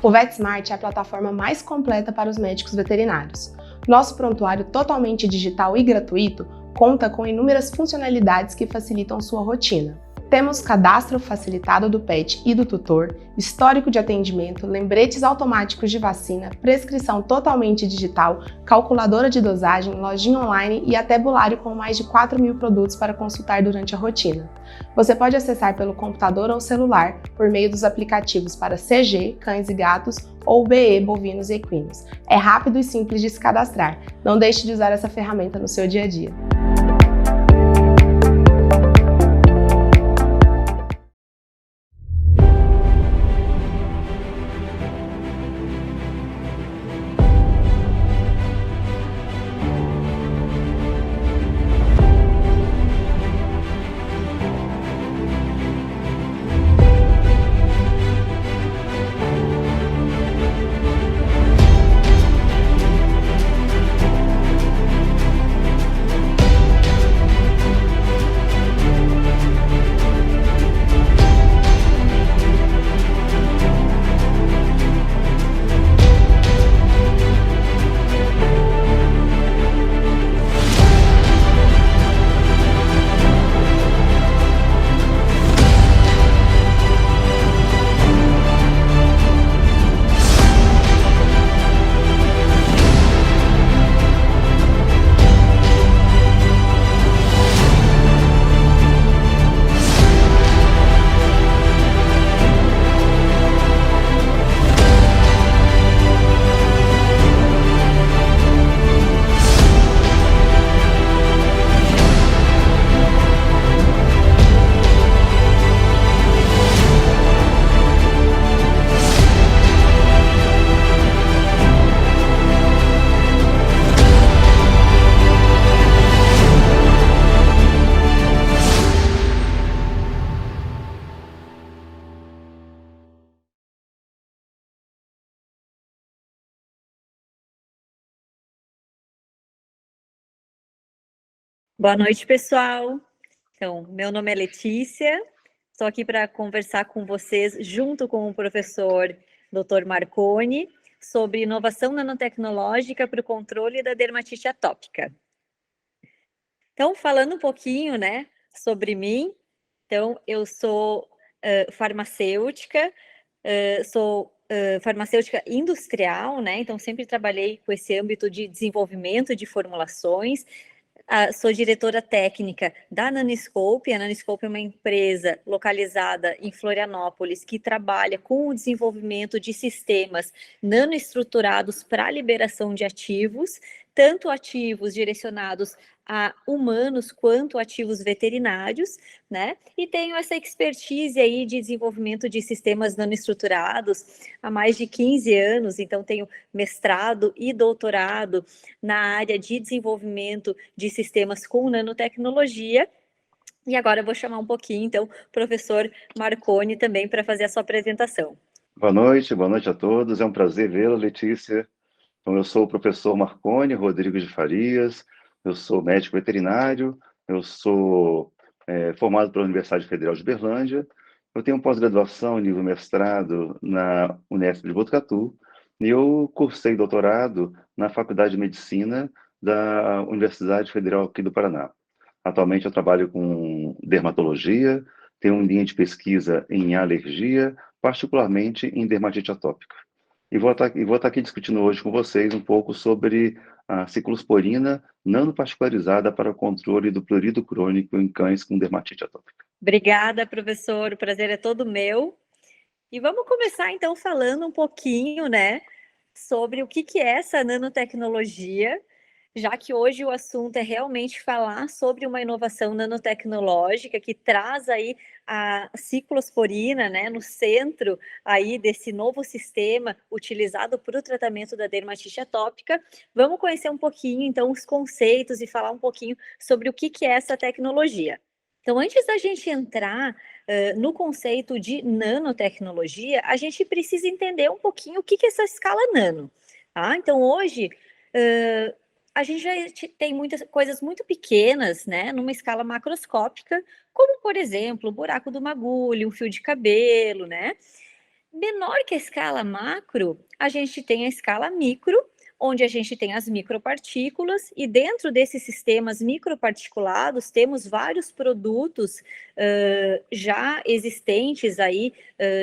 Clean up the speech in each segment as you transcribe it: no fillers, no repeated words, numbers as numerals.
O VetSmart é a plataforma mais completa para os médicos veterinários. Nosso prontuário totalmente digital e gratuito conta com inúmeras funcionalidades que facilitam sua rotina. Temos cadastro facilitado do pet e do tutor, histórico de atendimento, lembretes automáticos de vacina, prescrição totalmente digital, calculadora de dosagem, lojinha online e até bulário com mais de 4.000 produtos para consultar durante a rotina. Você pode acessar pelo computador ou celular por meio dos aplicativos para CG, cães e gatos, ou BE, bovinos e equinos. É rápido e simples de se cadastrar. Não deixe de usar essa ferramenta no seu dia a dia. Boa noite, pessoal. Então, meu nome é Letícia, estou aqui para conversar com vocês, junto com o professor Dr. Marconi, sobre inovação nanotecnológica para o controle da dermatite atópica. Então, falando um pouquinho, né, sobre mim, então, eu sou farmacêutica, sou farmacêutica industrial, né, então sempre trabalhei com esse âmbito de desenvolvimento de formulações. Sou diretora técnica da Nanoscope. A Nanoscope é uma empresa localizada em Florianópolis que trabalha com o desenvolvimento de sistemas nanoestruturados para a liberação de ativos, tanto ativos direcionados a humanos quanto ativos veterinários, né? E tenho essa expertise aí de desenvolvimento de sistemas nanoestruturados há mais de 15 anos, então tenho mestrado e doutorado na área de desenvolvimento de sistemas com nanotecnologia. E agora eu vou chamar um pouquinho, então, o professor Marconi também para fazer a sua apresentação. Boa noite a todos. É um prazer vê-la, Letícia. Então, eu sou o professor Marconi Rodrigues de Farias, eu sou médico veterinário, eu sou formado pela Universidade Federal de Berlândia, eu tenho pós-graduação, nível mestrado na Unesp de Botucatu, e eu cursei doutorado na Faculdade de Medicina da Universidade Federal aqui do Paraná. Atualmente eu trabalho com dermatologia, tenho uma linha de pesquisa em alergia, particularmente em dermatite atópica. E vou estar aqui discutindo hoje com vocês um pouco sobre a ciclosporina nanoparticularizada para o controle do prurido crônico em cães com dermatite atópica. Obrigada, professor. O prazer é todo meu. E vamos começar, então, falando um pouquinho, né, sobre o que é essa nanotecnologia, já que hoje o assunto é realmente falar sobre uma inovação nanotecnológica que traz aí a ciclosporina, né, no centro aí desse novo sistema utilizado para o tratamento da dermatite atópica. Vamos conhecer um pouquinho, então, os conceitos e falar um pouquinho sobre o que é essa tecnologia. Então, antes da gente entrar no conceito de nanotecnologia, a gente precisa entender um pouquinho o que é essa escala nano. Tá? Então, hoje, a gente já tem muitas coisas muito pequenas, né, numa escala macroscópica, como, por exemplo, o buraco de uma agulha, um fio de cabelo, né? Menor que a escala macro, a gente tem a escala micro, onde a gente tem as micropartículas, e dentro desses sistemas microparticulados temos vários produtos já existentes aí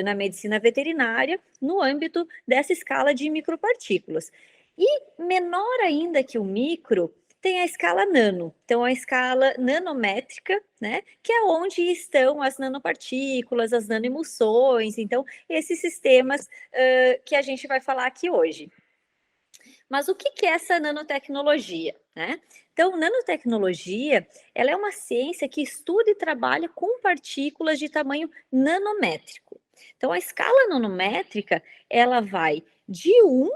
na medicina veterinária, no âmbito dessa escala de micropartículas. E menor ainda que o micro, tem a escala nano, então a escala nanométrica, né, que é onde estão as nanopartículas, as nanoemulsões, então esses sistemas que a gente vai falar aqui hoje. Mas o que é essa nanotecnologia, né? Então, nanotecnologia, ela é uma ciência que estuda e trabalha com partículas de tamanho nanométrico. Então, a escala nanométrica, ela vai de 1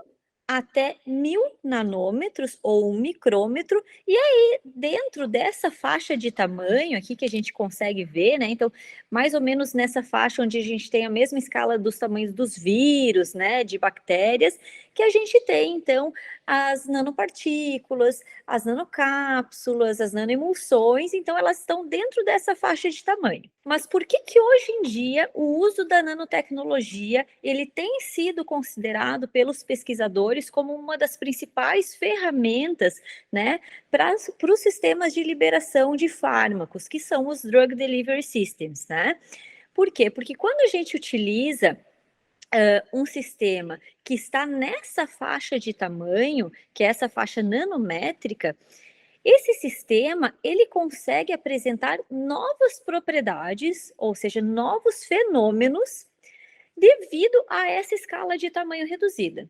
até 1000 nanômetros ou 1 micrômetro, e aí dentro dessa faixa de tamanho aqui que a gente consegue ver, né? Então, mais ou menos nessa faixa onde a gente tem a mesma escala dos tamanhos dos vírus, né? De bactérias, que a gente tem, então, as nanopartículas, as nanocápsulas, as nanoemulsões, então elas estão dentro dessa faixa de tamanho. Mas por que hoje em dia o uso da nanotecnologia ele tem sido considerado pelos pesquisadores como uma das principais ferramentas, né, para os sistemas de liberação de fármacos, que são os Drug Delivery Systems, né? Por quê? Porque quando a gente utiliza um sistema que está nessa faixa de tamanho, que é essa faixa nanométrica, esse sistema ele consegue apresentar novas propriedades, ou seja, novos fenômenos, devido a essa escala de tamanho reduzida.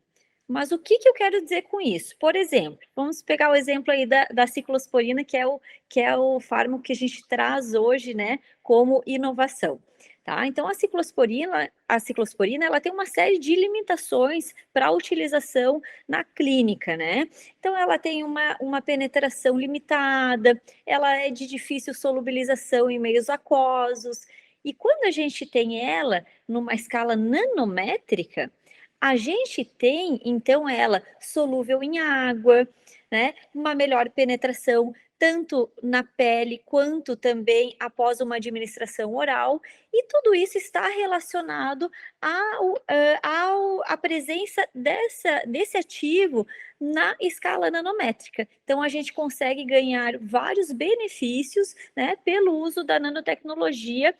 Mas o que eu quero dizer com isso? Por exemplo, vamos pegar o exemplo aí da ciclosporina, que é o fármaco que a gente traz hoje, né, como inovação. Tá? Então, a ciclosporina ela tem uma série de limitações para a utilização na clínica, né? Então, ela tem uma penetração limitada, ela é de difícil solubilização em meios aquosos, e quando a gente tem ela numa escala nanométrica, a gente tem, então, ela solúvel em água, né? Uma melhor penetração tanto na pele quanto também após uma administração oral, e tudo isso está relacionado à presença desse ativo na escala nanométrica. Então, a gente consegue ganhar vários benefícios, né, pelo uso da nanotecnologia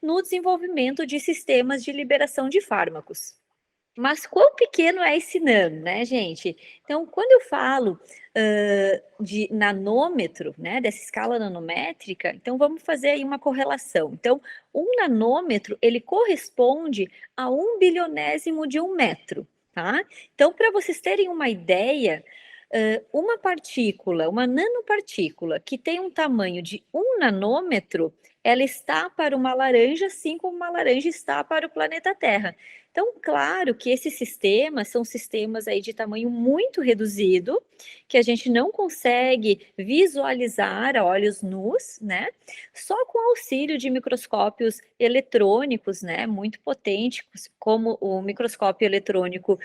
no desenvolvimento de sistemas de liberação de fármacos. Mas quão pequeno é esse nano, né, gente? Então, quando eu falo de nanômetro, né, dessa escala nanométrica, então vamos fazer aí uma correlação. Então, um nanômetro, ele corresponde a 1 bilionésimo de 1 metro, tá? Então, para vocês terem uma ideia, uma partícula, uma nanopartícula, que tem um tamanho de 1 nanômetro, ela está para uma laranja, assim como uma laranja está para o planeta Terra. Então, claro que esses sistemas são sistemas aí de tamanho muito reduzido, que a gente não consegue visualizar a olhos nus, né? Só com auxílio de microscópios eletrônicos, né? Muito potentes, como o microscópio eletrônico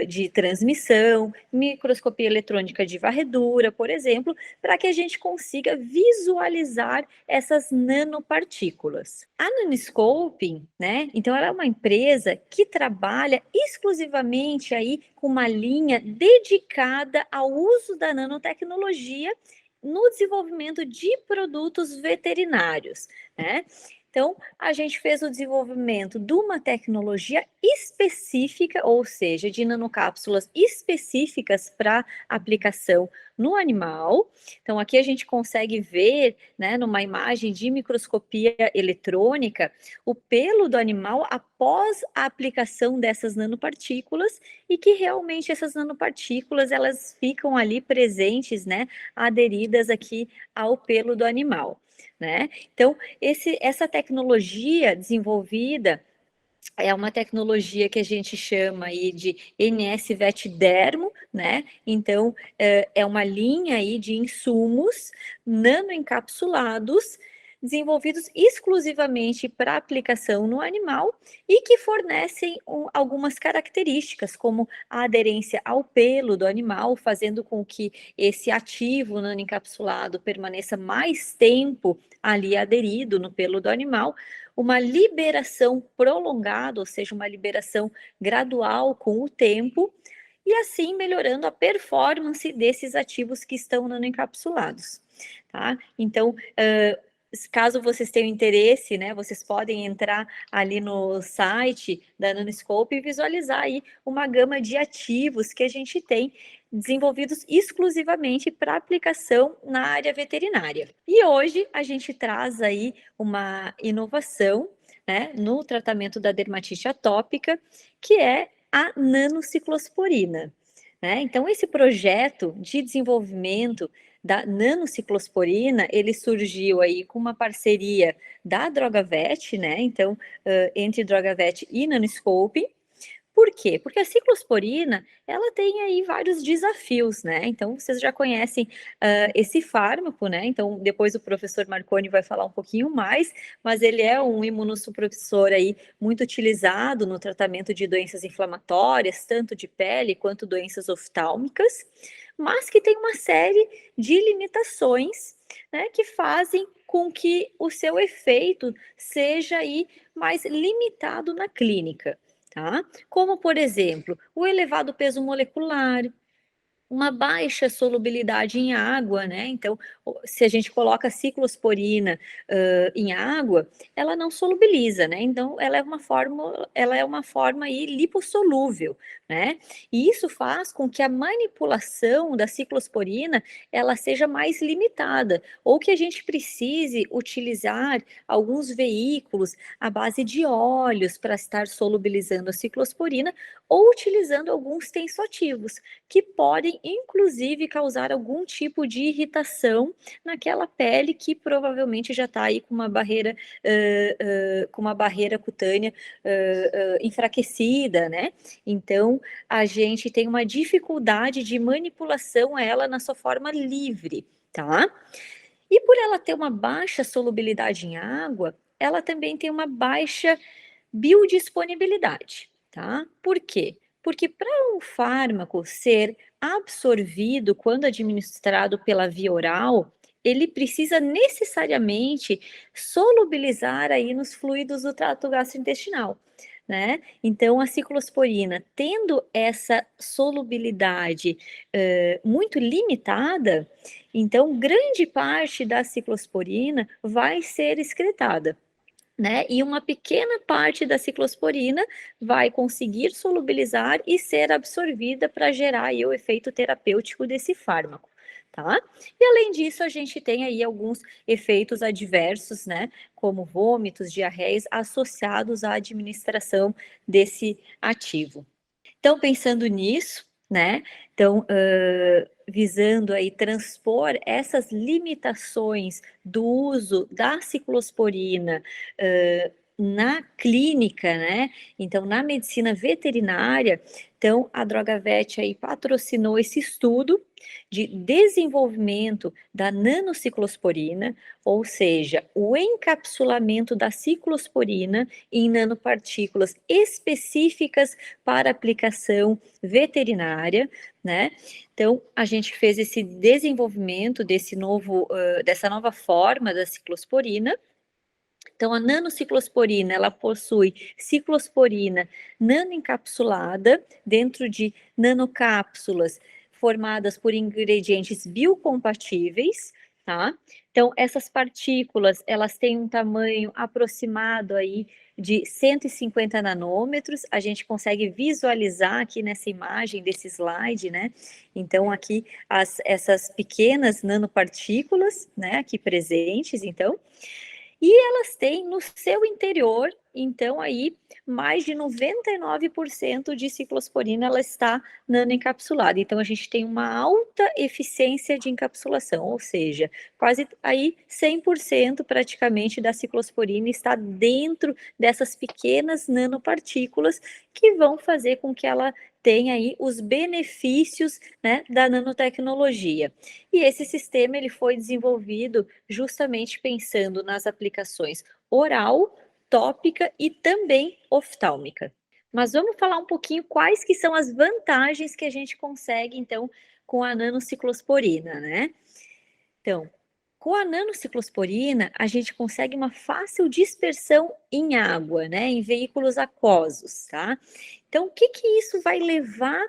de transmissão, microscopia eletrônica de varredura, por exemplo, para que a gente consiga visualizar essas nanopartículas. A Nanoscoping, né? Então, ela é uma empresa que trabalha exclusivamente aí com uma linha dedicada ao uso da nanotecnologia no desenvolvimento de produtos veterinários, né? Então, a gente fez o desenvolvimento de uma tecnologia específica, ou seja, de nanocápsulas específicas para aplicação no animal. Então, aqui a gente consegue ver, né, numa imagem de microscopia eletrônica, o pelo do animal após a aplicação dessas nanopartículas, e que realmente essas nanopartículas, elas ficam ali presentes, né, aderidas aqui ao pelo do animal, né? Então, essa tecnologia desenvolvida é uma tecnologia que a gente chama aí de NS-VET-Dermo, né? Então, é uma linha aí de insumos nanoencapsulados desenvolvidos exclusivamente para aplicação no animal e que fornecem algumas características, como a aderência ao pelo do animal, fazendo com que esse ativo nanoencapsulado permaneça mais tempo ali aderido no pelo do animal, uma liberação prolongada, ou seja, uma liberação gradual com o tempo, e assim melhorando a performance desses ativos que estão nanoencapsulados, tá? Então, caso vocês tenham interesse, né, vocês podem entrar ali no site da Nanoscope e visualizar aí uma gama de ativos que a gente tem desenvolvidos exclusivamente para aplicação na área veterinária. E hoje a gente traz aí uma inovação, né, no tratamento da dermatite atópica, que é a nanociclosporina, né? Então, esse projeto de desenvolvimento da nanociclosporina, ele surgiu aí com uma parceria da Drogavet, né? Então, entre Drogavet e Nanoscope. Por quê? Porque a ciclosporina, ela tem aí vários desafios, né? Então, vocês já conhecem esse fármaco, né? Então, depois o professor Marconi vai falar um pouquinho mais, mas ele é um imunossupressor aí muito utilizado no tratamento de doenças inflamatórias, tanto de pele quanto doenças oftálmicas, mas que tem uma série de limitações, né, que fazem com que o seu efeito seja aí mais limitado na clínica. Tá? Como, por exemplo, o elevado peso molecular, uma baixa solubilidade em água, né? Então, se a gente coloca ciclosporina em água, ela não solubiliza, né? Então, ela é uma forma aí lipossolúvel, né? E isso faz com que a manipulação da ciclosporina ela seja mais limitada, ou que a gente precise utilizar alguns veículos à base de óleos para estar solubilizando a ciclosporina, ou utilizando alguns tensoativos, que podem, inclusive, causar algum tipo de irritação naquela pele que provavelmente já está aí com uma barreira cutânea enfraquecida, né? Então, a gente tem uma dificuldade de manipulação a ela na sua forma livre, tá? E por ela ter uma baixa solubilidade em água, ela também tem uma baixa biodisponibilidade, tá? Por quê? Porque para um fármaco ser absorvido quando administrado pela via oral, ele precisa necessariamente solubilizar aí nos fluidos do trato gastrointestinal, né? Então, a ciclosporina, tendo essa solubilidade muito limitada, então grande parte da ciclosporina vai ser excretada, né? E uma pequena parte da ciclosporina vai conseguir solubilizar e ser absorvida para gerar aí o efeito terapêutico desse fármaco, tá? E além disso, a gente tem aí alguns efeitos adversos, né? Como vômitos, diarreias associados à administração desse ativo. Então, pensando nisso, né? Então, visando aí transpor essas limitações do uso da ciclosporina na clínica, né? Então, na medicina veterinária, então a Drogavet aí patrocinou esse estudo de desenvolvimento da nanociclosporina, ou seja, o encapsulamento da ciclosporina em nanopartículas específicas para aplicação veterinária, né? Então, a gente fez esse desenvolvimento dessa nova forma da ciclosporina. Então, a nanociclosporina, ela possui ciclosporina nanoencapsulada dentro de nanocápsulas formadas por ingredientes biocompatíveis, tá? Então, essas partículas, elas têm um tamanho aproximado aí de 150 nanômetros, a gente consegue visualizar aqui nessa imagem desse slide, né? Então, aqui, essas pequenas nanopartículas, né, aqui presentes, então, e elas têm no seu interior então aí mais de 99% de ciclosporina ela está nanoencapsulada. Então a gente tem uma alta eficiência de encapsulação, ou seja, quase aí 100% praticamente da ciclosporina está dentro dessas pequenas nanopartículas que vão fazer com que ela tenha aí os benefícios, né, da nanotecnologia. E esse sistema ele foi desenvolvido justamente pensando nas aplicações oral, tópica e também oftálmica. Mas vamos falar um pouquinho quais que são as vantagens que a gente consegue, então, com a nanociclosporina, né? Então, com a nanociclosporina, a gente consegue uma fácil dispersão em água, né? Em veículos aquosos, tá? Então, o que que isso vai levar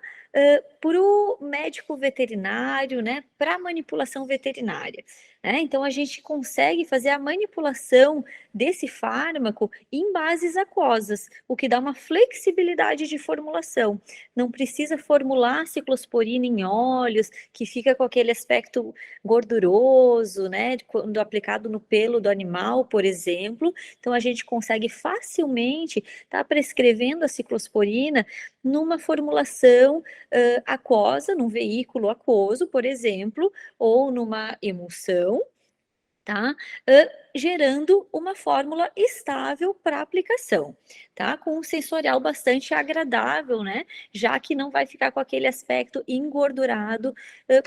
para o médico veterinário, né? Para a manipulação veterinária, né? Então, a gente consegue fazer a manipulação desse fármaco em bases aquosas, o que dá uma flexibilidade de formulação. Não precisa formular ciclosporina em óleos, que fica com aquele aspecto gorduroso, né? Quando aplicado no pelo do animal, por exemplo. Então, a gente consegue facilmente estar prescrevendo a ciclosporina numa formulação aquosa, num veículo aquoso, por exemplo, ou numa emulsão, tá? Gerando uma fórmula estável para aplicação, tá? Com um sensorial bastante agradável, né? Já que não vai ficar com aquele aspecto engordurado,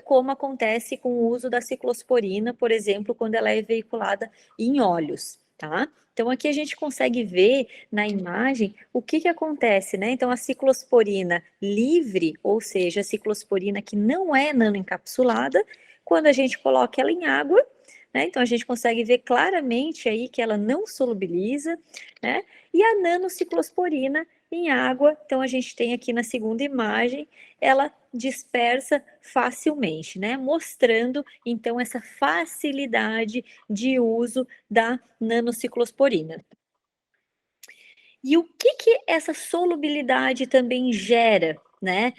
como acontece com o uso da ciclosporina, por exemplo, quando ela é veiculada em óleos, tá? Então, aqui a gente consegue ver na imagem o que que acontece, né? Então, a ciclosporina livre, ou seja, a ciclosporina que não é nanoencapsulada, quando a gente coloca ela em água, né? Então, a gente consegue ver claramente aí que ela não solubiliza, né? E a nanociclosporina em água, então a gente tem aqui na segunda imagem, ela dispersa facilmente, né? Mostrando, então, essa facilidade de uso da nanociclosporina. E o que que essa solubilidade também gera, né,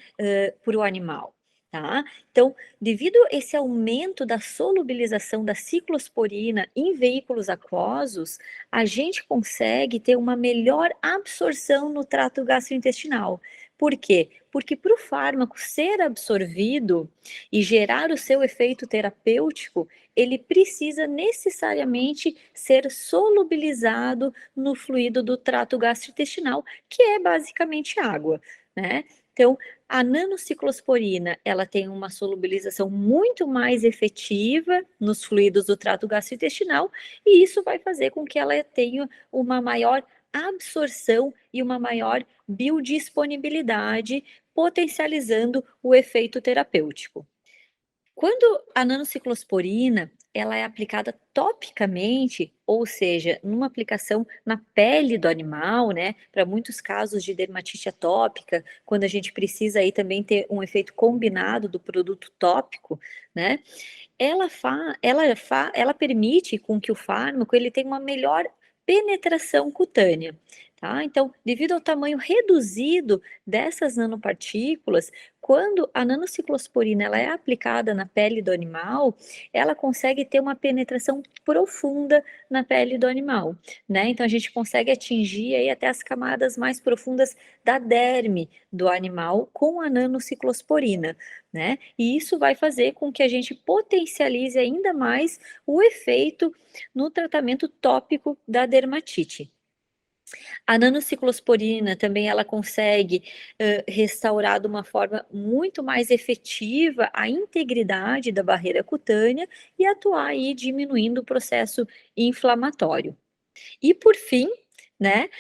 para o animal, tá? Então, devido a esse aumento da solubilização da ciclosporina em veículos aquosos, a gente consegue ter uma melhor absorção no trato gastrointestinal. Por quê? Porque para o fármaco ser absorvido e gerar o seu efeito terapêutico, ele precisa necessariamente ser solubilizado no fluido do trato gastrointestinal, que é basicamente água, né? Então, a nanociclosporina, ela tem uma solubilização muito mais efetiva nos fluidos do trato gastrointestinal, e isso vai fazer com que ela tenha uma maior absorção e uma maior biodisponibilidade, potencializando o efeito terapêutico. Quando a nanociclosporina ela é aplicada topicamente, ou seja, numa aplicação na pele do animal, né, para muitos casos de dermatite atópica, quando a gente precisa aí também ter um efeito combinado do produto tópico, né, ela permite com que o fármaco ele tenha uma melhor penetração cutânea, tá? Então, devido ao tamanho reduzido dessas nanopartículas, quando a nanociclosporina ela é aplicada na pele do animal, ela consegue ter uma penetração profunda na pele do animal, né? Então, a gente consegue atingir aí até as camadas mais profundas da derme do animal com a nanociclosporina, né? E isso vai fazer com que a gente potencialize ainda mais o efeito no tratamento tópico da dermatite. A nanociclosporina também ela consegue restaurar de uma forma muito mais efetiva a integridade da barreira cutânea e atuar aí diminuindo o processo inflamatório. E por fim, né,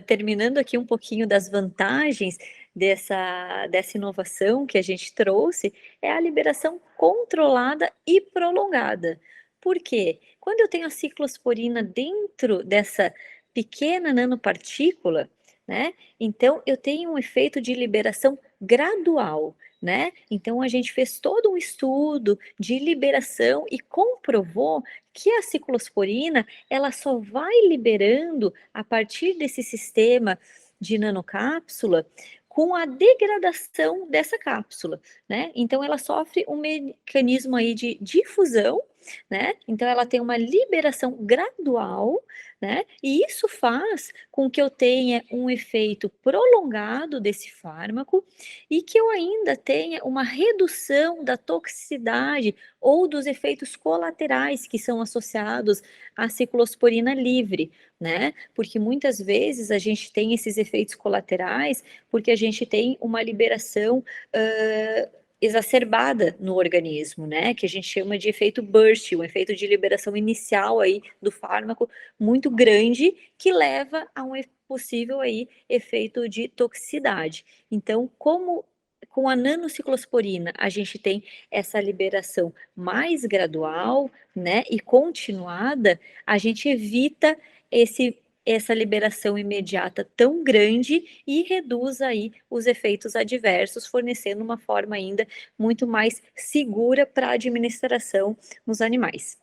terminando aqui um pouquinho das vantagens dessa inovação que a gente trouxe, é a liberação controlada e prolongada. Por quê? Quando eu tenho a ciclosporina dentro dessa pequena nanopartícula, né, então eu tenho um efeito de liberação gradual, né? Então a gente fez todo um estudo de liberação e comprovou que a ciclosporina ela só vai liberando a partir desse sistema de nanocápsula com a degradação dessa cápsula, né? Então ela sofre um mecanismo aí de difusão, né? Então ela tem uma liberação gradual, né? E isso faz com que eu tenha um efeito prolongado desse fármaco e que eu ainda tenha uma redução da toxicidade ou dos efeitos colaterais que são associados à ciclosporina livre, né? Porque muitas vezes a gente tem esses efeitos colaterais porque a gente tem uma liberação exacerbada no organismo, né? Que a gente chama de efeito burst, um efeito de liberação inicial aí do fármaco muito grande que leva a um possível aí efeito de toxicidade. Então, como com a nanociclosporina a gente tem essa liberação mais gradual, né, e continuada, a gente evita essa liberação imediata tão grande e reduz aí os efeitos adversos, fornecendo uma forma ainda muito mais segura para a administração nos animais.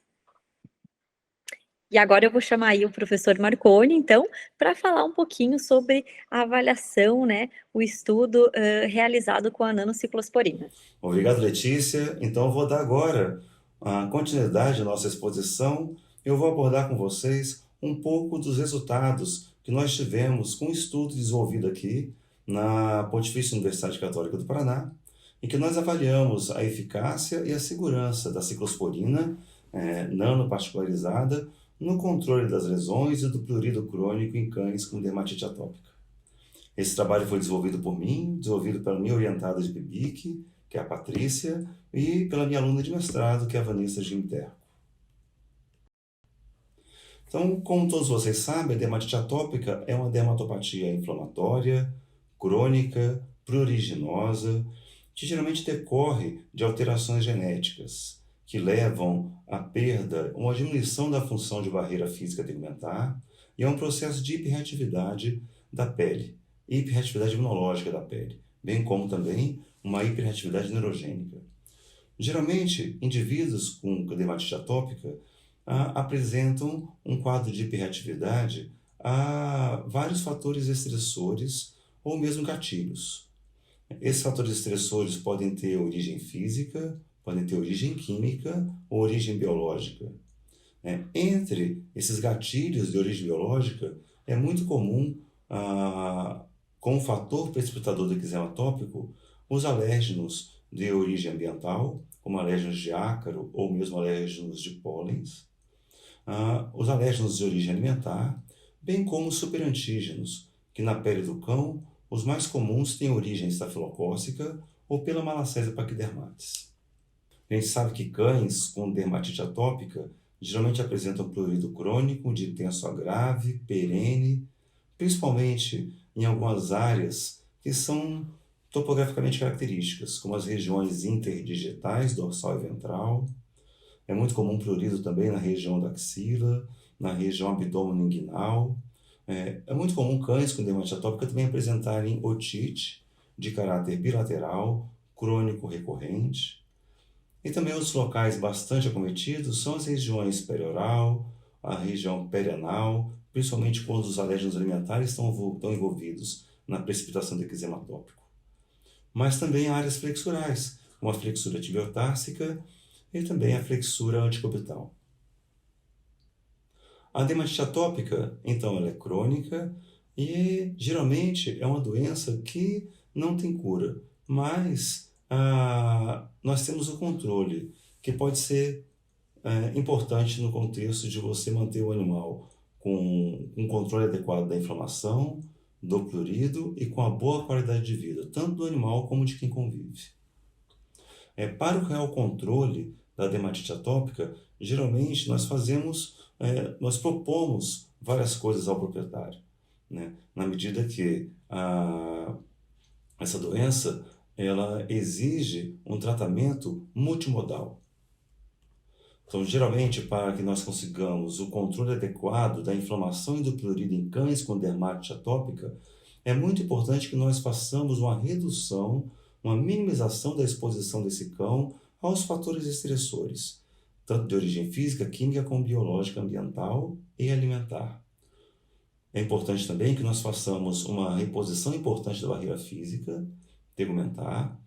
E agora eu vou chamar aí o professor Marconi, então, para falar um pouquinho sobre a avaliação, né, o estudo realizado com a nanociclosporina. Obrigado, Letícia. Então, eu vou dar agora a continuidade à nossa exposição. Eu vou abordar com vocês um pouco dos resultados que nós tivemos com um estudo desenvolvido aqui na Pontifícia Universidade Católica do Paraná, em que nós avaliamos a eficácia e a segurança da ciclosporina nanoparticularizada no controle das lesões e do prurido crônico em cães com dermatite atópica. Esse trabalho foi desenvolvido por mim, desenvolvido pela minha orientada de PIBIC, que é a Patrícia, e pela minha aluna de mestrado, que é a Vanessa Gimterco. Então, como todos vocês sabem, a dermatite atópica é uma dermatopatia inflamatória, crônica, pruriginosa, que geralmente decorre de alterações genéticas, que levam à perda, uma diminuição da função de barreira física tegmentar e a um processo de hiperreatividade da pele, hiperreatividade imunológica da pele, bem como também uma hiperreatividade neurogênica. Geralmente, indivíduos com dermatite atópica apresentam um quadro de hiperreatividade a vários fatores estressores ou mesmo gatilhos. Esses fatores estressores podem ter origem física, podem ter origem química ou origem biológica. Entre esses gatilhos de origem biológica, é muito comum, como fator precipitador do eczema atópico, os alérgenos de origem ambiental, como alérgenos de ácaro ou mesmo alérgenos de pólens, os alérgenos de origem alimentar, bem como os superantígenos, que na pele do cão, os mais comuns têm origem estafilocócica ou pela Malassezia paquidermatis. A gente sabe que cães com dermatite atópica geralmente apresentam prurido crônico de tenso a grave, perene, principalmente em algumas áreas que são topograficamente características, como as regiões interdigitais, dorsal e ventral. É muito comum prurido também na região da axila, na região abdômen inguinal. É muito comum cães com dermatite atópica também apresentarem otite de caráter bilateral, crônico recorrente. E também os locais bastante acometidos são as regiões perioral, a região perianal, principalmente quando os alérgenos alimentares estão envolvidos na precipitação do eczema atópico. Mas também áreas flexurais, como a flexura tibiotársica e também a flexura antecubital. A dermatite atópica, então, ela é crônica e geralmente é uma doença que não tem cura, mas nós temos o controle, que pode ser importante no contexto de você manter o animal com um controle adequado da inflamação, do prurido e com a boa qualidade de vida, tanto do animal como de quem convive. Para o real controle da dermatite atópica, geralmente nós propomos várias coisas ao proprietário, né? Na medida que essa doença ela exige um tratamento multimodal. Então, geralmente, para que nós consigamos o controle adequado da inflamação e do prurido em cães com dermatite atópica, é muito importante que nós façamos uma redução, uma minimização da exposição desse cão aos fatores estressores, tanto de origem física, química, como biológica, ambiental e alimentar. É importante também que nós façamos uma reposição importante da barreira física, tegumentar,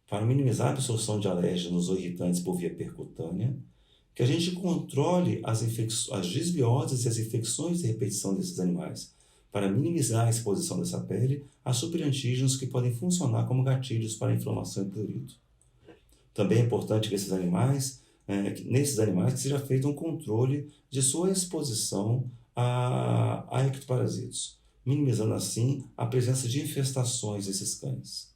para minimizar a absorção de alérgenos ou irritantes por via percutânea, que a gente controle as desbioses e as infecções de repetição desses animais, para minimizar a exposição dessa pele a superantígenos que podem funcionar como gatilhos para a inflamação e prurito. Também é importante que nesses animais que seja feito um controle de sua exposição a ectoparasitos, minimizando assim a presença de infestações desses cães.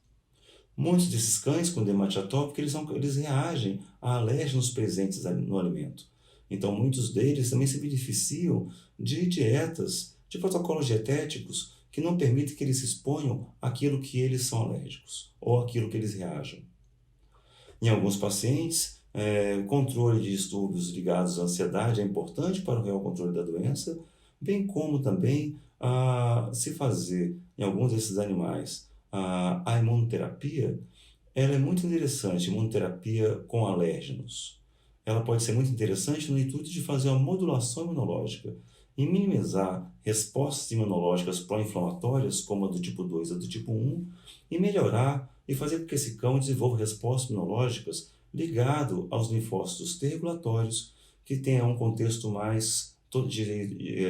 Muitos desses cães com dermatite atópica, eles reagem a alérgenos presentes no alimento. Então, muitos deles também se beneficiam de dietas, de protocolos dietéticos que não permitem que eles se exponham àquilo que eles são alérgicos ou àquilo que eles reagem. Em alguns pacientes, controle de distúrbios ligados à ansiedade é importante para o real controle da doença, bem como também se fazer, em alguns desses animais, a imunoterapia. Ela é muito interessante, imunoterapia com alérgenos. Ela pode ser muito interessante no intuito de fazer uma modulação imunológica e minimizar respostas imunológicas pró-inflamatórias, como a do tipo 2 e a do tipo 1, e melhorar e fazer com que esse cão desenvolva respostas imunológicas ligado aos linfócitos T regulatórios, que tenham um contexto mais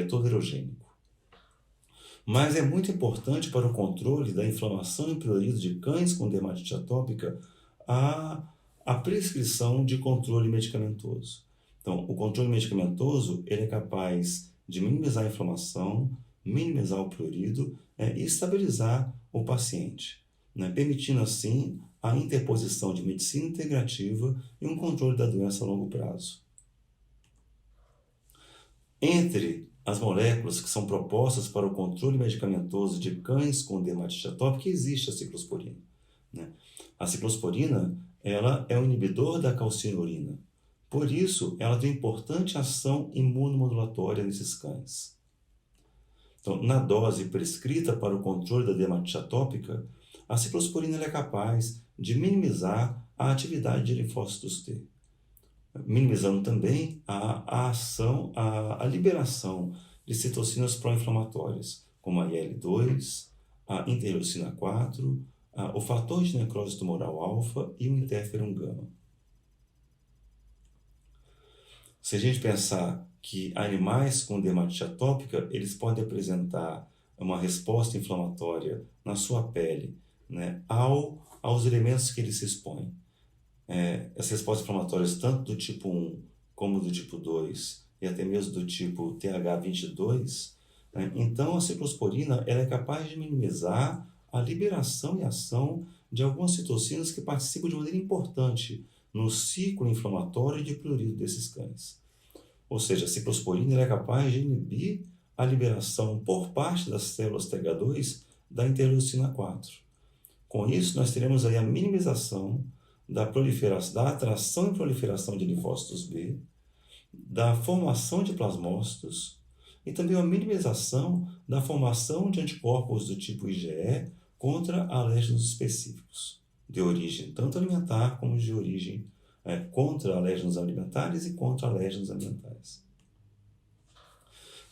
tolerogênico. Mas é muito importante para o controle da inflamação e prurido de cães com dermatite atópica a prescrição de controle medicamentoso. Então, o controle medicamentoso ele é capaz de minimizar a inflamação, minimizar o prurido e estabilizar o paciente, permitindo assim a interposição de medicina integrativa e um controle da doença a longo prazo. Entre as moléculas que são propostas para o controle medicamentoso de cães com dermatite atópica, existe a ciclosporina. A ciclosporina ela é um inibidor da calcinurina. Por isso, ela tem importante ação imunomodulatória nesses cães. Então, na dose prescrita para o controle da dermatite atópica, a ciclosporina é capaz de minimizar a atividade de linfócitos T, minimizando também a liberação de citocinas pró-inflamatórias, como a IL-2, a interleucina 4, o fator de necrose tumoral alfa e o interferon gama. Se a gente pensar que animais com dermatite atópica, eles podem apresentar uma resposta inflamatória na sua pele, aos elementos que eles se expõem. As respostas inflamatórias, tanto do tipo 1 como do tipo 2, e até mesmo do tipo TH22, então a ciclosporina ela é capaz de minimizar a liberação e ação de algumas citocinas que participam de maneira importante no ciclo inflamatório de prurido desses cães. Ou seja, a ciclosporina ela é capaz de inibir a liberação por parte das células TH2 da interleucina 4. Com isso, nós teremos aí a minimização da atração e proliferação de linfócitos B, da formação de plasmócitos e também a minimização da formação de anticorpos do tipo IgE contra alérgenos específicos, de origem tanto alimentar como de origem contra alérgenos alimentares e contra alérgenos ambientais.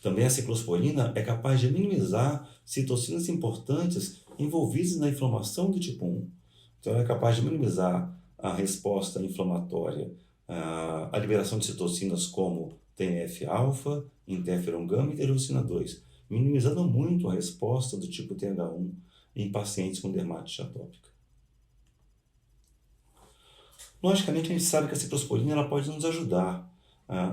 Também a ciclosporina é capaz de minimizar citocinas importantes envolvidas na inflamação do tipo 1. Então, ela é capaz de minimizar a resposta inflamatória, a liberação de citocinas como TNF-alfa, interferon gama e interleucina 2, minimizando muito a resposta do tipo TH1 em pacientes com dermatite atópica. Logicamente, a gente sabe que a ciclosporina ela pode nos ajudar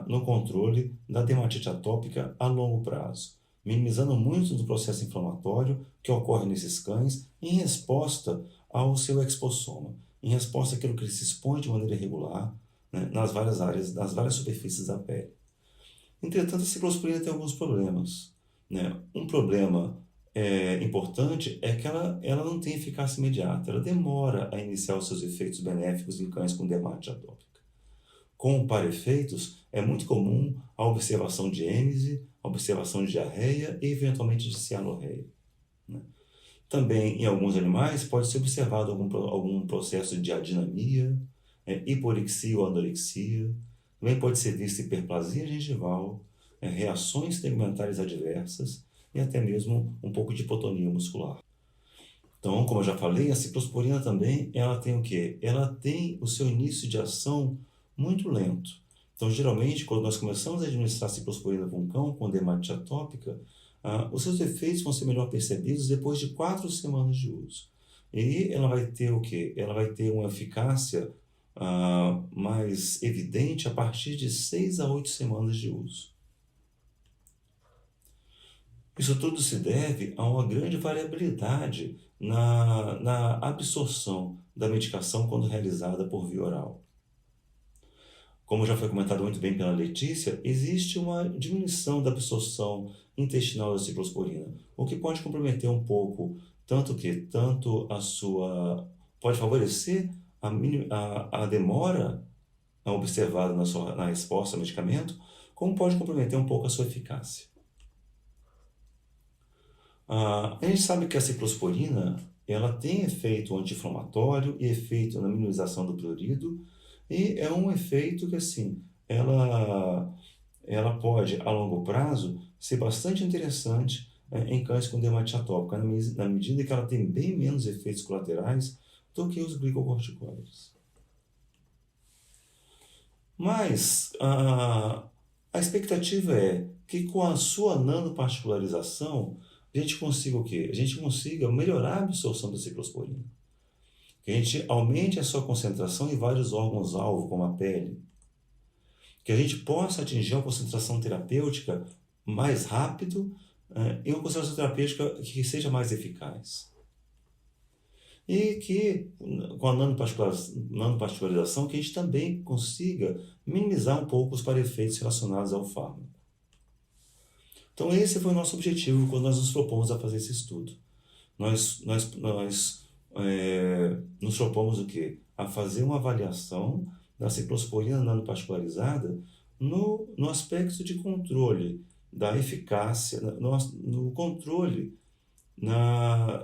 no controle da dermatite atópica a longo prazo, minimizando muito do processo inflamatório que ocorre nesses cães em resposta ao seu expossoma, em resposta àquilo que ele se expõe de maneira irregular nas várias áreas, nas várias superfícies da pele. Entretanto, a ciclosporina tem alguns problemas. Um problema importante é que ela não tem eficácia imediata, ela demora a iniciar os seus efeitos benéficos em cães com dermatite atópica. Como para-efeitos, é muito comum a observação de êmese, a observação de diarreia e, eventualmente, de cianorreia. Também, em alguns animais, pode ser observado algum processo de adinamia, hiporexia ou anorexia. Também pode ser vista hiperplasia gengival, reações tegumentares adversas e até mesmo um pouco de hipotonia muscular. Então, como eu já falei, a ciclosporina também ela tem o quê? Ela tem o seu início de ação muito lento. Então, geralmente, quando nós começamos a administrar ciclosporina para um cão com dermatite atópica, os seus efeitos vão ser melhor percebidos depois de 4 semanas de uso. E ela vai ter o quê? Ela vai ter uma eficácia mais evidente a partir de 6 a 8 semanas de uso. Isso tudo se deve a uma grande variabilidade na absorção da medicação quando realizada por via oral. Como já foi comentado muito bem pela Letícia, existe uma diminuição da absorção intestinal da ciclosporina, o que pode comprometer um pouco, pode favorecer a demora observada na resposta ao medicamento, como pode comprometer um pouco a sua eficácia. A gente sabe que a ciclosporina ela tem efeito anti-inflamatório e efeito na minimização do prurido, e é um efeito que, assim, ela pode, a longo prazo, ser bastante interessante em cães com dermatite atópica, na medida que ela tem bem menos efeitos colaterais do que os glicocorticoides. Mas a expectativa é que com a sua nanoparticularização, a gente consiga o quê? A gente consiga melhorar a absorção da ciclosporina. Que a gente aumente a sua concentração em vários órgãos-alvo, como a pele. Que a gente possa atingir uma concentração terapêutica mais rápido e uma concentração terapêutica que seja mais eficaz. E que, com a nanoparticularização, que a gente também consiga minimizar um pouco os efeitos relacionados ao fármaco. Então, esse foi o nosso objetivo quando nós nos propomos a fazer esse estudo. Nós nos propomos o quê? A fazer uma avaliação da ciclosporina nanoparticularizada no aspecto de controle da eficácia, no controle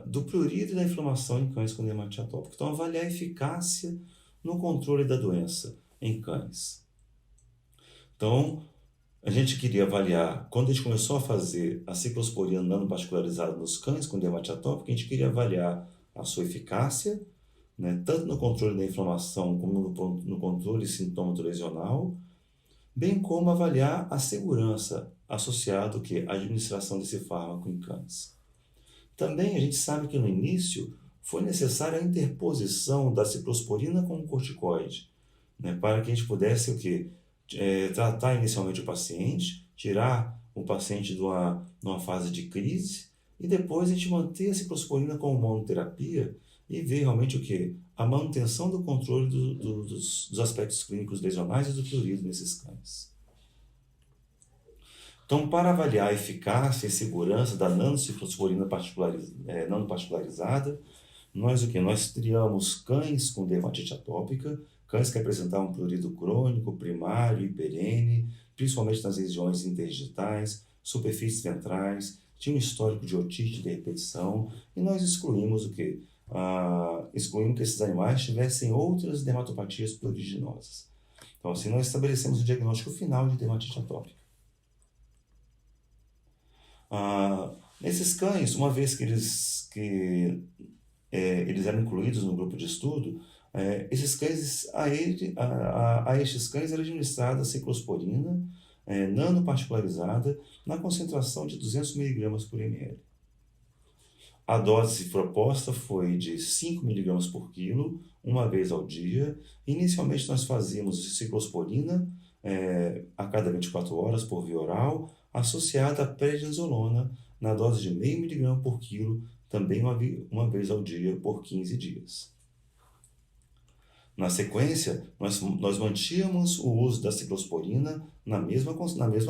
do prurido e da inflamação em cães com dermatite atópica. Então, avaliar a eficácia no controle da doença em cães. Então, a gente queria avaliar, quando a gente começou a fazer a ciclosporina nanoparticularizada nos cães com dermatite atópica, a gente queria avaliar a sua eficácia, né, tanto no controle da inflamação como no controle sintomatologional, bem como avaliar a segurança associada à administração desse fármaco em cães. Também a gente sabe que no início foi necessária a interposição da ciclosporina com o corticoide, né, para que a gente pudesse tratar inicialmente o paciente, tirar o paciente de uma fase de crise e depois a gente manter a ciclosporina como monoterapia e ver realmente a manutenção do controle dos aspectos clínicos lesionais e do prurido nesses cães. Então, para avaliar a eficácia e segurança da nanociclosporina nanoparticularizada, nós triamos cães com dermatite atópica, cães que apresentavam prurido crônico, primário e perene, principalmente nas regiões interdigitais, superfícies ventrais, tinha um histórico de otite de repetição, e nós excluímos excluímos que esses animais tivessem outras dermatopatias pruriginosas. Então, assim, nós estabelecemos o diagnóstico final de dermatite atópica. Nesses cães, uma vez que eles eram incluídos no grupo de estudo, esses cães, a estes cães era administrada a ciclosporina nanoparticularizada na concentração de 200 mg por ml. A dose proposta foi de 5 mg por quilo, uma vez ao dia. Inicialmente nós fazíamos ciclosporina a cada 24 horas por via oral, associada a prednisolona na dose de 0,5 mg por quilo, também uma vez ao dia por 15 dias. Na sequência, nós mantínhamos o uso da ciclosporina na mesma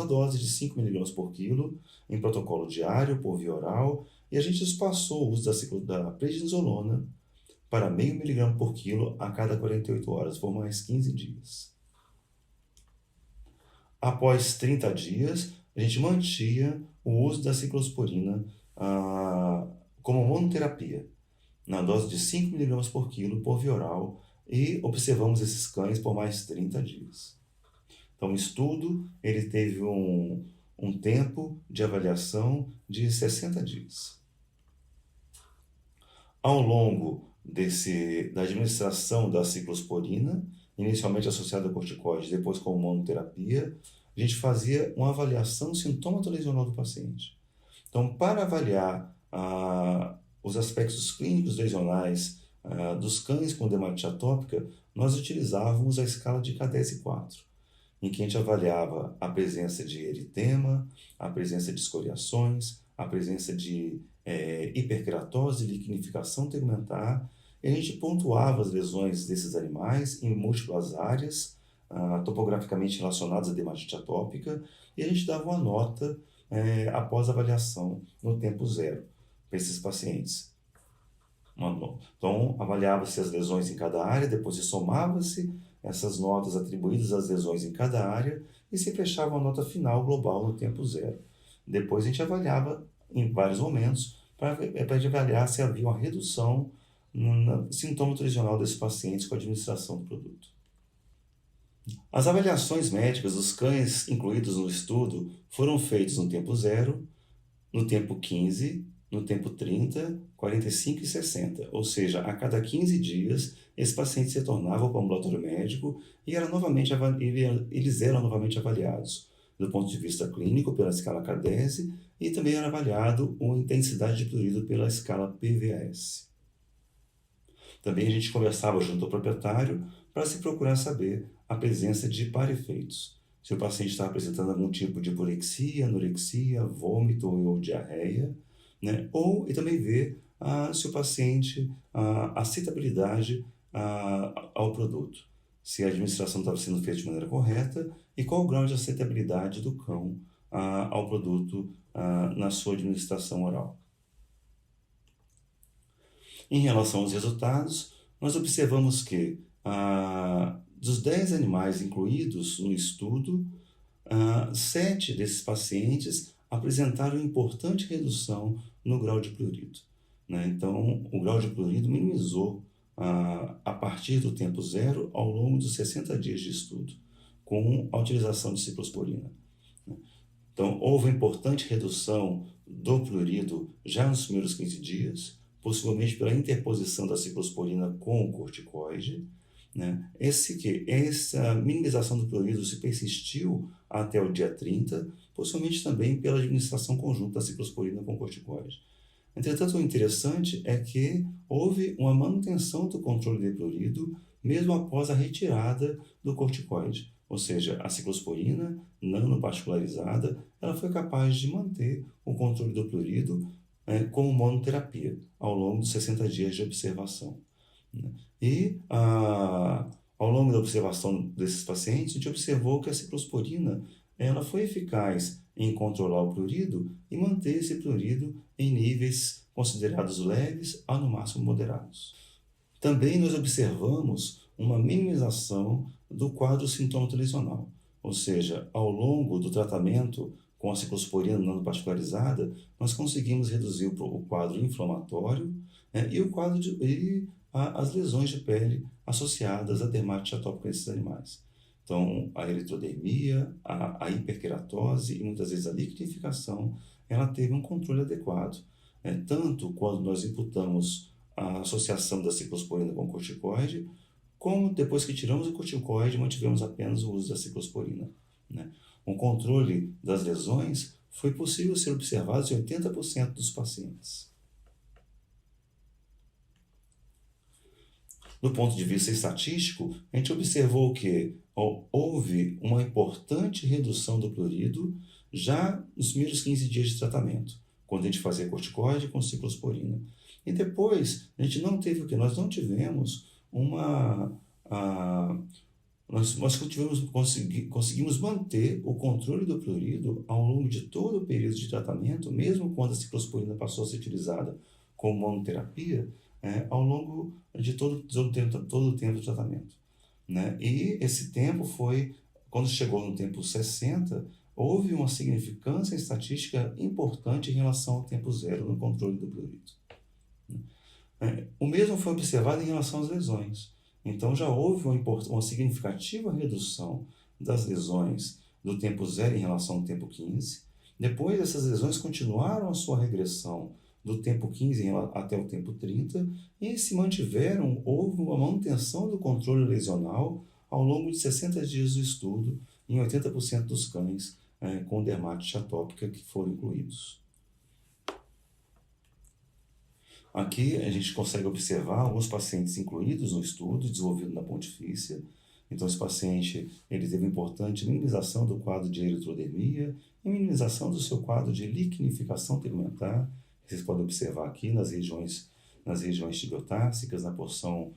dose de 5 mg por quilo, em protocolo diário por via oral, e a gente espaçou o uso da prednisolona para 0,5 mg por quilo a cada 48 horas, por mais 15 dias. Após 30 dias, a gente mantinha o uso da ciclosporina como monoterapia, na dose de 5 mg por quilo por via oral, e observamos esses cães por mais 30 dias. Então, o estudo ele teve um tempo de avaliação de 60 dias. Ao longo da administração da ciclosporina, inicialmente associado a corticoide, depois com monoterapia, a gente fazia uma avaliação sintomatológica do paciente. Então, para avaliar os aspectos clínicos lesionais dos cães com dermatite atópica, nós utilizávamos a escala de K10-4, em que a gente avaliava a presença de eritema, a presença de escoriações, a presença de hiperqueratose e liquinificação tegmentar, e a gente pontuava as lesões desses animais em múltiplas áreas, topograficamente relacionadas à dermatite atópica, e a gente dava uma nota após a avaliação no tempo zero para esses pacientes. Então, avaliava-se as lesões em cada área, depois se somava-se essas notas atribuídas às lesões em cada área e se fechava uma nota final global no tempo zero. Depois a gente avaliava em vários momentos para avaliar se havia uma redução no sintomatológico desses pacientes com a administração do produto. As avaliações médicas dos cães incluídos no estudo foram feitas no tempo zero, no tempo 15, no tempo 30, 45 e 60, ou seja, a cada 15 dias, esses pacientes retornavam para o ambulatório médico e eles eram novamente avaliados do ponto de vista clínico pela escala K10 e também era avaliado a intensidade de prurido pela escala PVAS. Também a gente conversava junto ao proprietário para se procurar saber a presença de par-efeitos. Se o paciente está apresentando algum tipo de hiporexia, anorexia, vômito ou diarreia, né? E também ver se o paciente, a aceitabilidade ao produto, se a administração estava sendo feita de maneira correta e qual o grau de aceitabilidade do cão ao produto na sua administração oral. Em relação aos resultados, nós observamos que dos 10 animais incluídos no estudo, 7 desses pacientes apresentaram importante redução no grau de prurido, né? Então, o grau de prurido minimizou a partir do tempo zero ao longo dos 60 dias de estudo, com a utilização de ciclosporina. Então, houve importante redução do prurido já nos primeiros 15 dias, possivelmente pela interposição da ciclosporina com o corticoide, né? Essa minimização do prurido se persistiu até o dia 30, possivelmente também pela administração conjunta da ciclosporina com corticoide. Entretanto, o interessante é que houve uma manutenção do controle de prurido mesmo após a retirada do corticoide, ou seja, a ciclosporina nanoparticularizada, ela foi capaz de manter o controle do prurido como monoterapia ao longo dos 60 dias de observação. E ao longo da observação desses pacientes, a gente observou que a ciclosporina ela foi eficaz em controlar o prurido e manter esse prurido em níveis considerados leves a no máximo moderados. Também nós observamos uma minimização do quadro sintomatológico, ou seja, ao longo do tratamento com a ciclosporina nanoparticularizada, nós conseguimos reduzir o quadro inflamatório e o quadro as lesões de pele associadas à dermatite atópica desses animais. Então, a eritrodermia, a hiperqueratose e muitas vezes a liquidificação, ela teve um controle adequado, tanto quando nós imputamos a associação da ciclosporina com o corticoide, como depois que tiramos o corticoide, mantivemos apenas o uso da ciclosporina, né? O controle das lesões foi possível ser observado em 80% dos pacientes. Do ponto de vista estatístico, a gente observou que houve uma importante redução do prurido já nos primeiros 15 dias de tratamento, quando a gente fazia corticoide com ciclosporina. E depois, a gente não teve o que? Nós não tivemos conseguimos manter o controle do prurido ao longo de todo o período de tratamento, mesmo quando a ciclosporina passou a ser utilizada como monoterapia, ao longo de todo o tempo de tratamento, né? E esse tempo foi, quando chegou no tempo 60, houve uma significância estatística importante em relação ao tempo zero no controle do prurido. O mesmo foi observado em relação às lesões. Então já houve uma significativa redução das lesões do tempo zero em relação ao tempo 15. Depois essas lesões continuaram a sua regressão do tempo 15 até o tempo 30 e se mantiveram, houve uma manutenção do controle lesional ao longo de 60 dias do estudo em 80% dos cães com dermatite atópica que foram incluídos. Aqui a gente consegue observar alguns pacientes incluídos no estudo desenvolvido na pontifícia. Então, esse paciente ele teve importante minimização do quadro de eritrodermia e minimização do seu quadro de liquinificação pigmentar. Vocês podem observar aqui nas regiões tibiotársicas, na porção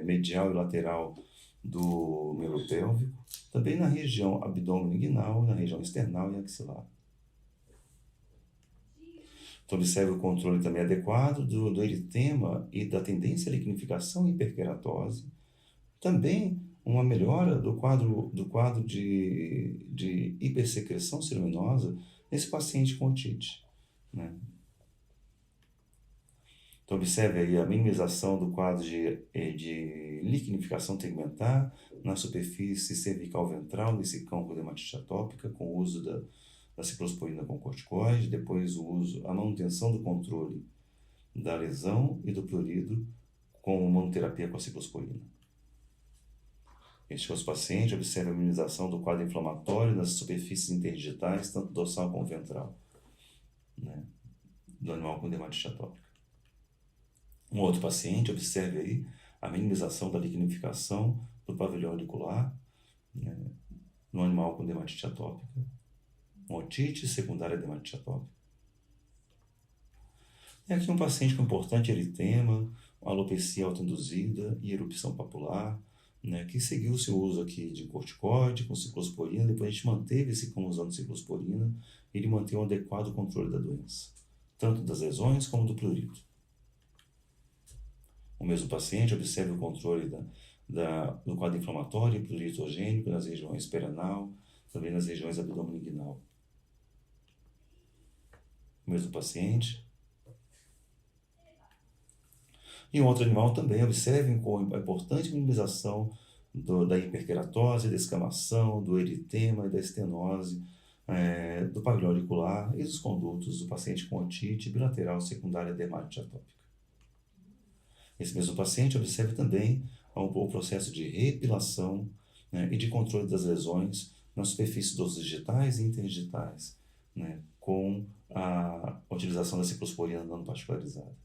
medial e lateral do miolo pélvico, também na região abdômen inguinal, na região external e axilar. Então, observe o controle também adequado do eritema e da tendência à liquinificação e hiperqueratose. Também uma melhora do quadro de hipersecreção ceruminosa nesse paciente com otite, né? Então, observe aí a minimização do quadro de liquinificação tegmentar na superfície cervical ventral desse cão com dermatite atópica, com o uso da ciclosporina com corticoide, depois a manutenção do controle da lesão e do prurido com monoterapia com a ciclosporina. Este é o paciente, observe a minimização do quadro inflamatório nas superfícies interdigitais, tanto dorsal como ventral, né, do animal com dermatite atópica. Um outro paciente, observe aí a minimização da liquinificação do pavilhão auricular, né, no animal com dermatite atópica. Otite secundária dermatite atópica. E aqui um paciente com importante eritema, alopecia autoinduzida e erupção papular, né, que seguiu o seu uso aqui de corticoide com ciclosporina. Depois a gente manteve esse cão usando ciclosporina e ele manteve um adequado controle da doença, tanto das lesões como do prurido. O mesmo paciente, observe o controle do quadro inflamatório e pluritogênico nas regiões perianal, também nas regiões abdômen inguinal. O mesmo paciente. E um outro animal também, observem com a importante minimização da hiperqueratose, da escamação, do eritema e da estenose, do pavilhão auricular e dos condutos do paciente com otite bilateral secundária dermatite atópica. Esse mesmo paciente observe também o processo de reepilação, né, e de controle das lesões nas superfícies dos digitais e interdigitais, né, com a utilização da ciclosporina nanoparticularizada.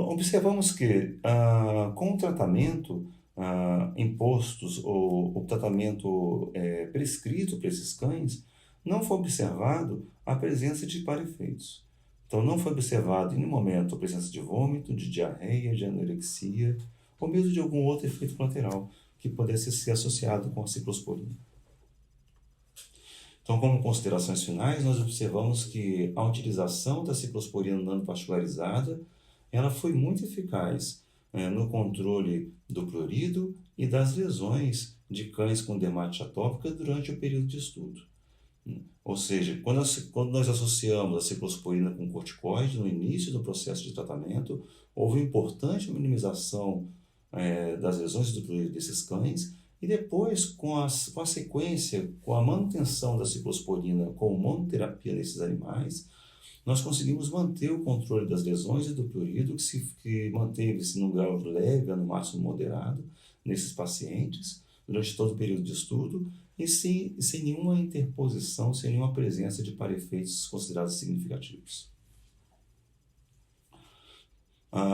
Observamos que com o tratamento impostos ou o tratamento prescrito para esses cães, não foi observado a presença de parefeitos. Então, não foi observado em nenhum momento a presença de vômito, de diarreia, de anorexia, ou mesmo de algum outro efeito colateral que pudesse ser associado com a ciclosporina. Então, como considerações finais, nós observamos que a utilização da ciclosporina nanoparticularizada ela foi muito eficaz no controle do prurido e das lesões de cães com dermatite atópica durante o período de estudo. Ou seja, quando nós associamos a ciclosporina com corticoide no início do processo de tratamento, houve importante minimização das lesões do prurido desses cães, e depois, com a sequência, com a manutenção da ciclosporina como monoterapia desses animais, nós conseguimos manter o controle das lesões e do prurido, que manteve-se num grau leve, no máximo moderado, nesses pacientes, durante todo o período de estudo, e sem nenhuma interposição, sem nenhuma presença de parefeitos considerados significativos.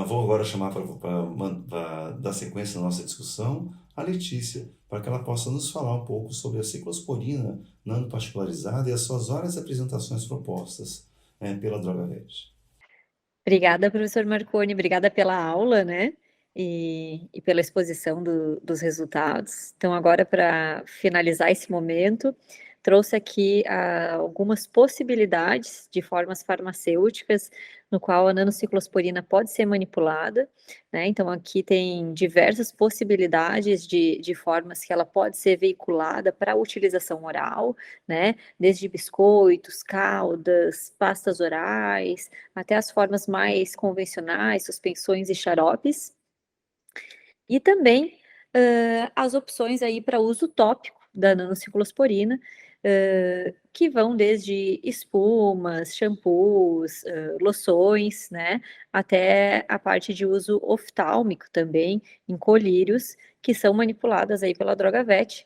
Vou agora chamar para dar sequência à nossa discussão a Letícia, para que ela possa nos falar um pouco sobre a ciclosporina nanoparticularizada e as suas várias apresentações propostas pela DrogaVet. Obrigada, professor Marconi, obrigada pela aula, né? E pela exposição dos resultados. Então, agora, para finalizar esse momento, trouxe aqui algumas possibilidades de formas farmacêuticas no qual a nanociclosporina pode ser manipulada, né? Então, aqui tem diversas possibilidades de formas que ela pode ser veiculada para utilização oral, né? Desde biscoitos, caldas, pastas orais, até as formas mais convencionais, suspensões e xaropes. E também as opções aí para uso tópico da nanociclosporina, que vão desde espumas, shampoos, loções, né, até a parte de uso oftálmico também, em colírios, que são manipuladas aí pela Drogavet.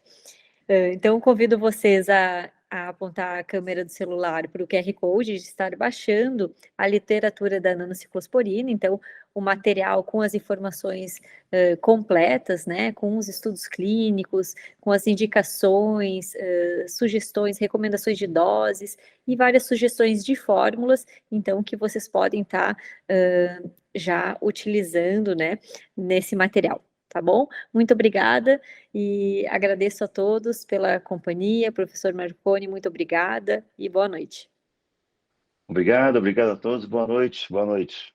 Então, convido vocês a apontar a câmera do celular para o QR Code, de estar baixando a literatura da nanociclosporina, então, o material com as informações completas, né, com os estudos clínicos, com as indicações, sugestões, recomendações de doses e várias sugestões de fórmulas, então, que vocês podem estar já utilizando, né, nesse material. Tá bom? Muito obrigada e agradeço a todos pela companhia. Professor Marconi, muito obrigada e boa noite. Obrigado a todos. Boa noite. Boa noite.